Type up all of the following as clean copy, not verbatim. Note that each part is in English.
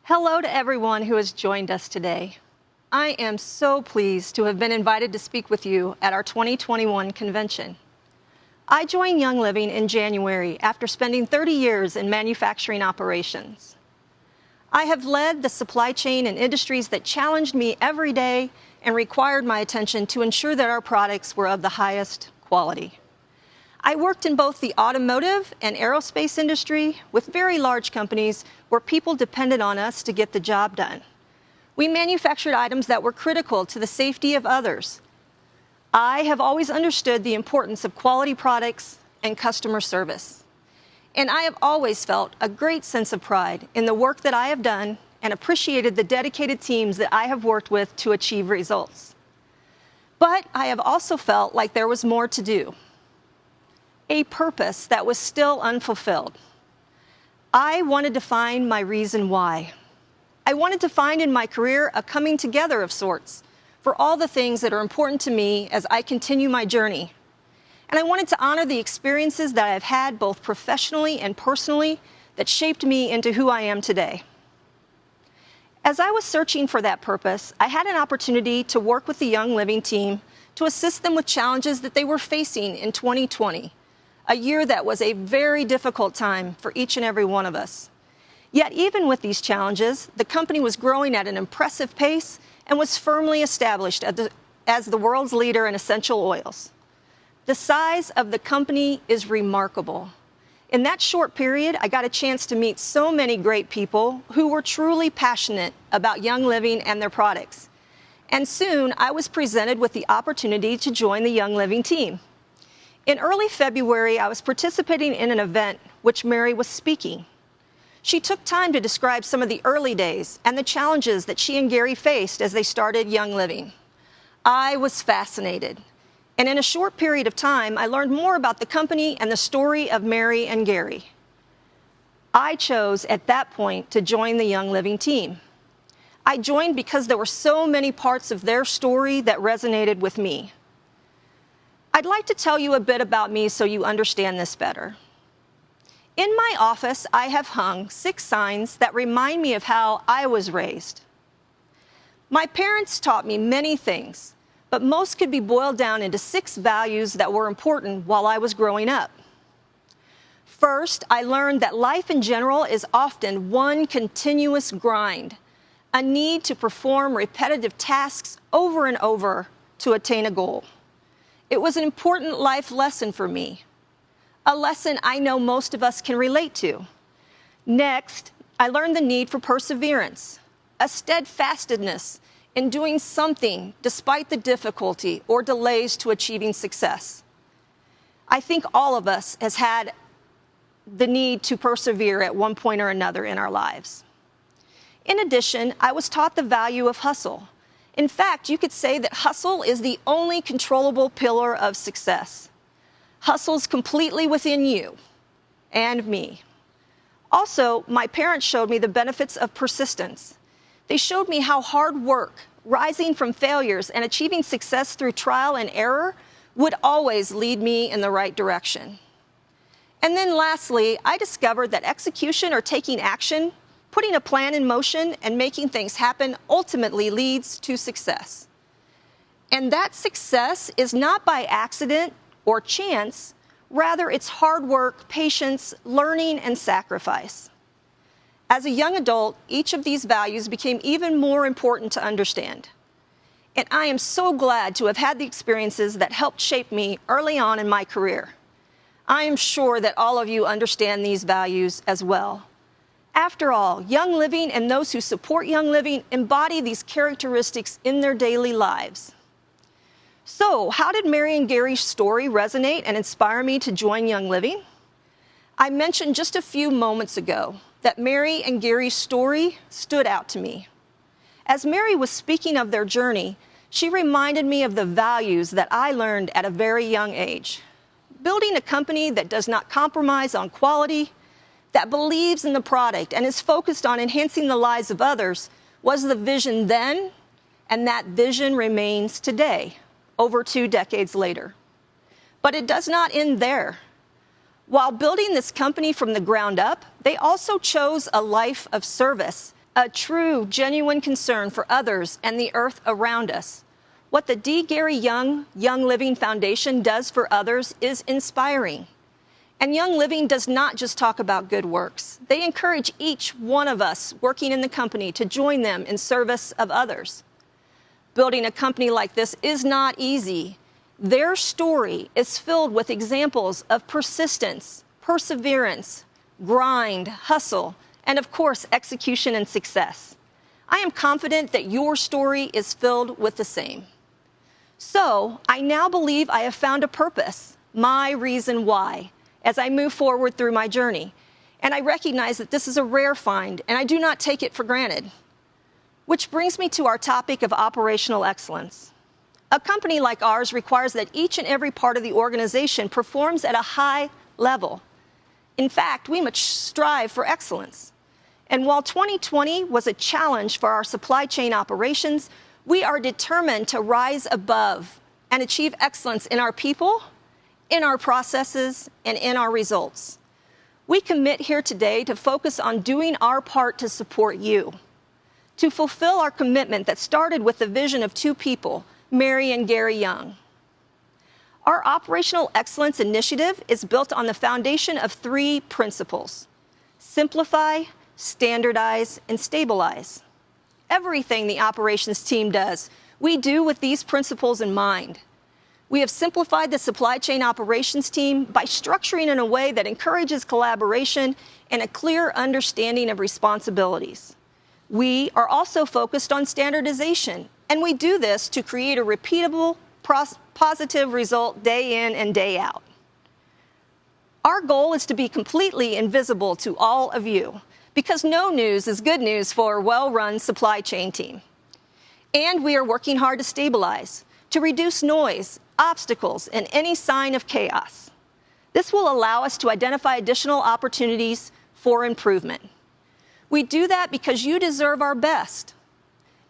Hello to everyone who has joined us today. I am so pleased to have been invited to speak with you at our 2021 convention. I joined Young Living in January after spending 30 years in manufacturing operations. I have led the supply chain in industries that challenged me every day and required my attention to ensure that our products were of the highest quality. I worked in both the automotive and aerospace industry with very large companies where people depended on us to get the job done. We manufactured items that were critical to the safety of others. I have always understood the importance of quality products and customer service. And I have always felt a great sense of pride in the work that I have done and appreciated the dedicated teams that I have worked with to achieve results. But I have also felt like there was more to do. A purpose that was still unfulfilled. I wanted to find my reason why. I wanted to find in my career a coming together of sorts for all the things that are important to me as I continue my journey. And I wanted to honor the experiences that I've had both professionally and personally that shaped me into who I am today. As I was searching for that purpose, I had an opportunity to work with the Young Living team to assist them with challenges that they were facing in 2020. A year that was a very difficult time for each and every one of us. Yet even with these challenges, the company was growing at an impressive pace and was firmly established as the world's leader in essential oils. The size of the company is remarkable. In that short period, I got a chance to meet so many great people who were truly passionate about Young Living and their products. And soon I was presented with the opportunity to join the Young Living team. In early February, I was participating in an event which Mary was speaking. She took time to describe some of the early days and the challenges that she and Gary faced as they started Young Living. I was fascinated, and in a short period of time, I learned more about the company and the story of Mary and Gary. I chose at that point to join the Young Living team. I joined because there were so many parts of their story that resonated with me. I'd like to tell you a bit about me so you understand this better. In my office, I have hung 6 signs that remind me of how I was raised. My parents taught me many things, but most could be boiled down into 6 values that were important while I was growing up. First, I learned that life in general is often one continuous grind, a need to perform repetitive tasks over and over to attain a goal. It was an important life lesson for me, a lesson I know most of us can relate to. Next, I learned the need for perseverance, a steadfastness in doing something despite the difficulty or delays to achieving success. I think all of us has had the need to persevere at one point or another in our lives. In addition, I was taught the value of hustle. In fact, you could say that hustle is the only controllable pillar of success. Hustle's completely within you and me. Also, my parents showed me the benefits of persistence. They showed me how hard work, rising from failures, and achieving success through trial and error would always lead me in the right direction. And then lastly, I discovered that execution or taking action, putting a plan in motion and making things happen ultimately leads to success. And that success is not by accident or chance, rather it's hard work, patience, learning, and sacrifice. As a young adult, each of these values became even more important to understand. And I am so glad to have had the experiences that helped shape me early on in my career. I am sure that all of you understand these values as well. After all, Young Living and those who support Young Living embody these characteristics in their daily lives. So, how did Mary and Gary's story resonate and inspire me to join Young Living? I mentioned just a few moments ago that Mary and Gary's story stood out to me. As Mary was speaking of their journey, she reminded me of the values that I learned at a very young age. Building a company that does not compromise on quality, that believes in the product and is focused on enhancing the lives of others was the vision then, and that vision remains today, over 2 decades later. But it does not end there. While building this company from the ground up, they also chose a life of service a true, genuine concern for others and the earth around us. What the D. Gary Young Young Living Foundation does for others is inspiring. And Young Living does not just talk about good works. They encourage each one of us working in the company to join them in service of others. Building a company like this is not easy. Their story is filled with examples of persistence, perseverance, grind, hustle, and of course, execution and success. I am confident that your story is filled with the same. So, I now believe I have found a purpose, my reason why, as I move forward through my journey. And I recognize that this is a rare find, and I do not take it for granted. Which brings me to our topic of operational excellence. A company like ours requires that each and every part of the organization performs at a high level. In fact, we must strive for excellence. And while 2020 was a challenge for our supply chain operations, we are determined to rise above and achieve excellence in our people, in our processes, and in our results. We commit here today to focus on doing our part to support you, to fulfill our commitment that started with the vision of two people, Mary and Gary Young. Our operational excellence initiative is built on the foundation of three principles: simplify, standardize, and stabilize. Everything the operations team does, we do with these principles in mind. We have simplified the supply chain operations team by structuring in a way that encourages collaboration and a clear understanding of responsibilities. We are also focused on standardization, and we do this to create a repeatable, positive result day in and day out. Our goal is to be completely invisible to all of you, because no news is good news for a well-run supply chain team. And we are working hard to stabilize, to reduce noise, obstacles, and any sign of chaos. This will allow us to identify additional opportunities for improvement. We do that because you deserve our best.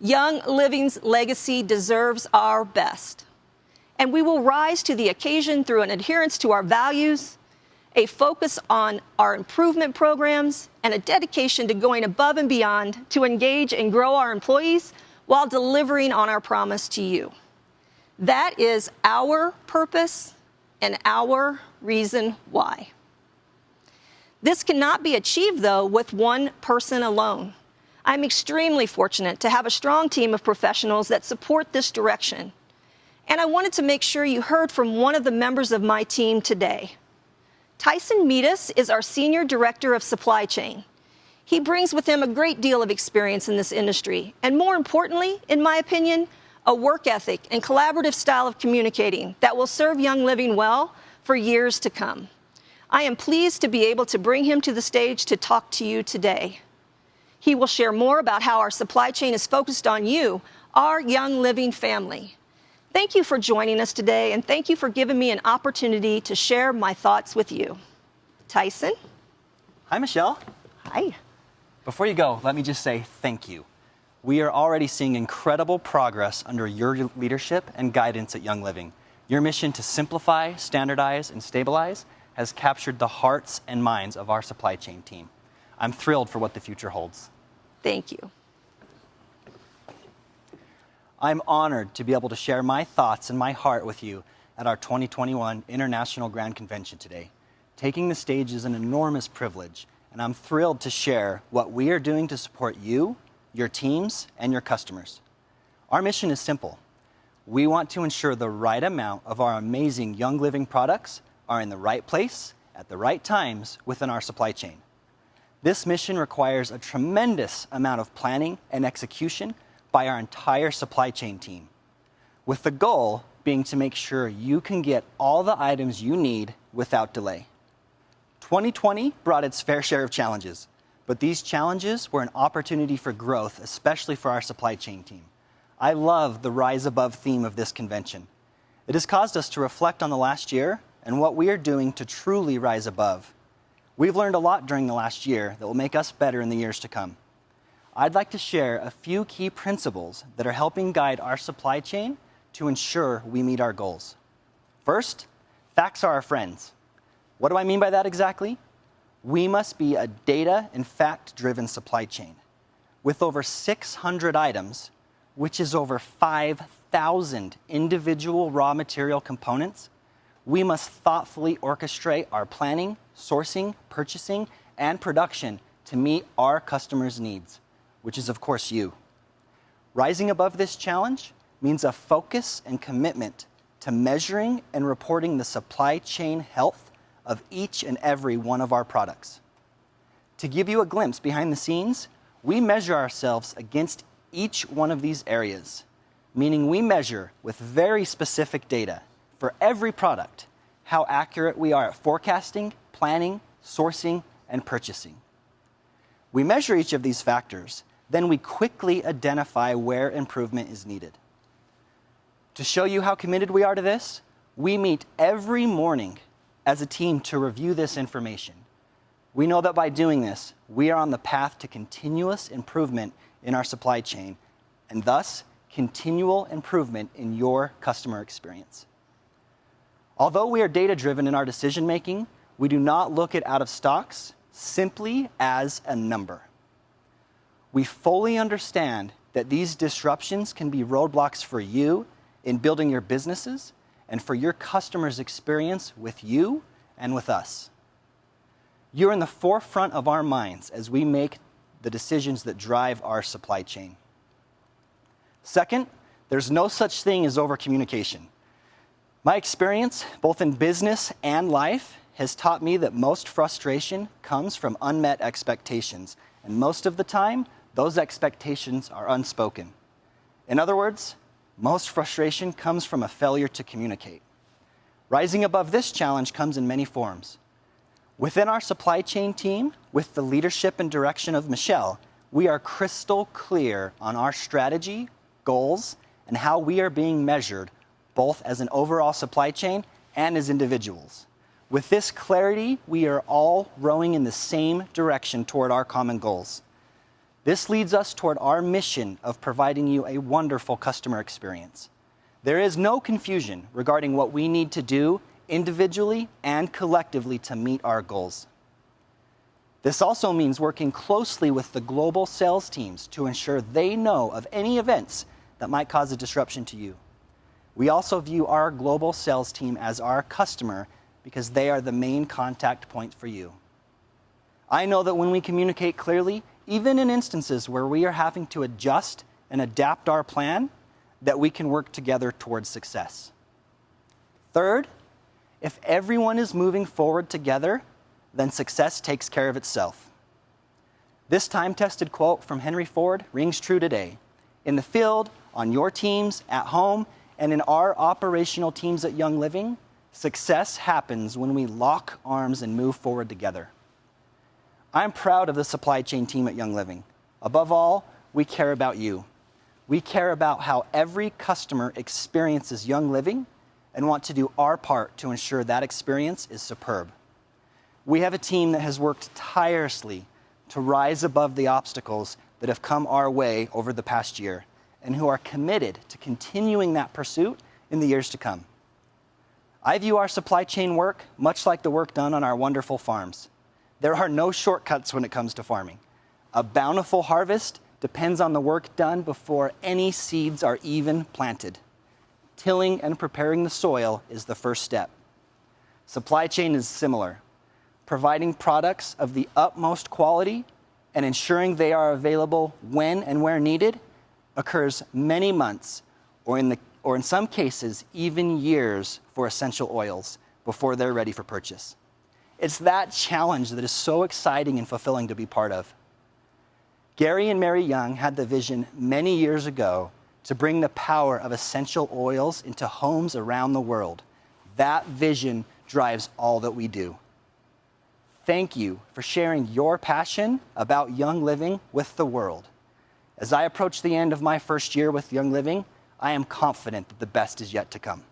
Young Living's legacy deserves our best. And we will rise to the occasion through an adherence to our values, a focus on our improvement programs, and a dedication to going above and beyond to engage and grow our employees while delivering on our promise to you. That is our purpose and our reason why. This cannot be achieved, though, with one person alone. I'm extremely fortunate to have a strong team of professionals that support this direction. And I wanted to make sure you heard from one of the members of my team today. Tyson Meadus is our Senior Director of Supply Chain. He brings with him a great deal of experience in this industry, and more importantly, in my opinion, a work ethic and collaborative style of communicating that will serve Young Living well for years to come. I am pleased to be able to bring him to the stage to talk to you today. He will share more about how our supply chain is focused on you, our Young Living family. Thank you for joining us today, and thank you for giving me an opportunity to share my thoughts with you. Tyson? Hi, Michelle. Hi. Before you go, let me just say thank you. We are already seeing incredible progress under your leadership and guidance at Young Living. Your mission to simplify, standardize, and stabilize has captured the hearts and minds of our supply chain team. I'm thrilled for what the future holds. Thank you. I'm honored to be able to share my thoughts and my heart with you at our 2021 International Grand Convention today. Taking the stage is an enormous privilege, and I'm thrilled to share what we are doing to support you, your teams, and your customers. Our mission is simple. We want to ensure the right amount of our amazing Young Living products are in the right place at the right times within our supply chain. This mission requires a tremendous amount of planning and execution by our entire supply chain team, with the goal being to make sure you can get all the items you need without delay. 2020 brought its fair share of challenges, but these challenges were an opportunity for growth, especially for our supply chain team. I love the Rise Above theme of this convention. It has caused us to reflect on the last year and what we are doing to truly rise above. We've learned a lot during the last year that will make us better in the years to come. I'd like to share a few key principles that are helping guide our supply chain to ensure we meet our goals. First, facts are our friends. What do I mean by that exactly? We must be a data and fact-driven supply chain. with over 600 items, which is over 5,000 individual raw material components, we must thoughtfully orchestrate our planning, sourcing, purchasing, and production to meet our customers' needs, which is, of course, you. Rising above this challenge means a focus and commitment to measuring and reporting the supply chain health of each and every one of our products. To give you a glimpse behind the scenes, we measure ourselves against each one of these areas, meaning we measure with very specific data for every product how accurate we are at forecasting, planning, sourcing, and purchasing. We measure each of these factors, then we quickly identify where improvement is needed. To show you how committed we are to this, we meet every morning as a team to review this information. We know that by doing this, we are on the path to continuous improvement in our supply chain, and thus continual improvement in your customer experience. Although we are data-driven in our decision-making, we do not look at out-of-stocks simply as a number. We fully understand that these disruptions can be roadblocks for you in building your businesses and for your customers' experience with you and with us. You're in the forefront of our minds as we make the decisions that drive our supply chain. Second, there's no such thing as over-communication. My experience, both in business and life, has taught me that most frustration comes from unmet expectations, and most of the time, those expectations are unspoken. In other words, most frustration comes from a failure to communicate. Rising above this challenge comes in many forms. Within our supply chain team, with the leadership and direction of Michelle, we are crystal clear on our strategy, goals, and how we are being measured, both as an overall supply chain and as individuals. With this clarity, we are all rowing in the same direction toward our common goals. This leads us toward our mission of providing you a wonderful customer experience. There is no confusion regarding what we need to do individually and collectively to meet our goals. This also means working closely with the global sales teams to ensure they know of any events that might cause a disruption to you. We also view our global sales team as our customer because they are the main contact point for you. I know that when we communicate clearly, even in instances where we are having to adjust and adapt our plan, that we can work together towards success. Third, if everyone is moving forward together, then success takes care of itself. This time-tested quote from Henry Ford rings true today. In the field, on your teams, at home, and in our operational teams at Young Living, success happens when we lock arms and move forward together. I'm proud of the supply chain team at Young Living. Above all, we care about you. We care about how every customer experiences Young Living and want to do our part to ensure that experience is superb. We have a team that has worked tirelessly to rise above the obstacles that have come our way over the past year and who are committed to continuing that pursuit in the years to come. I view our supply chain work much like the work done on our wonderful farms. There are no shortcuts when it comes to farming. A bountiful harvest depends on the work done before any seeds are even planted. Tilling and preparing the soil is the first step. Supply chain is similar. Providing products of the utmost quality and ensuring they are available when and where needed occurs many months, or in some cases, even years for essential oils before they're ready for purchase. It's that challenge that is so exciting and fulfilling to be part of. Gary and Mary Young had the vision many years ago to bring the power of essential oils into homes around the world. That vision drives all that we do. Thank you for sharing your passion about Young Living with the world. As I approach the end of my first year with Young Living, I am confident that the best is yet to come.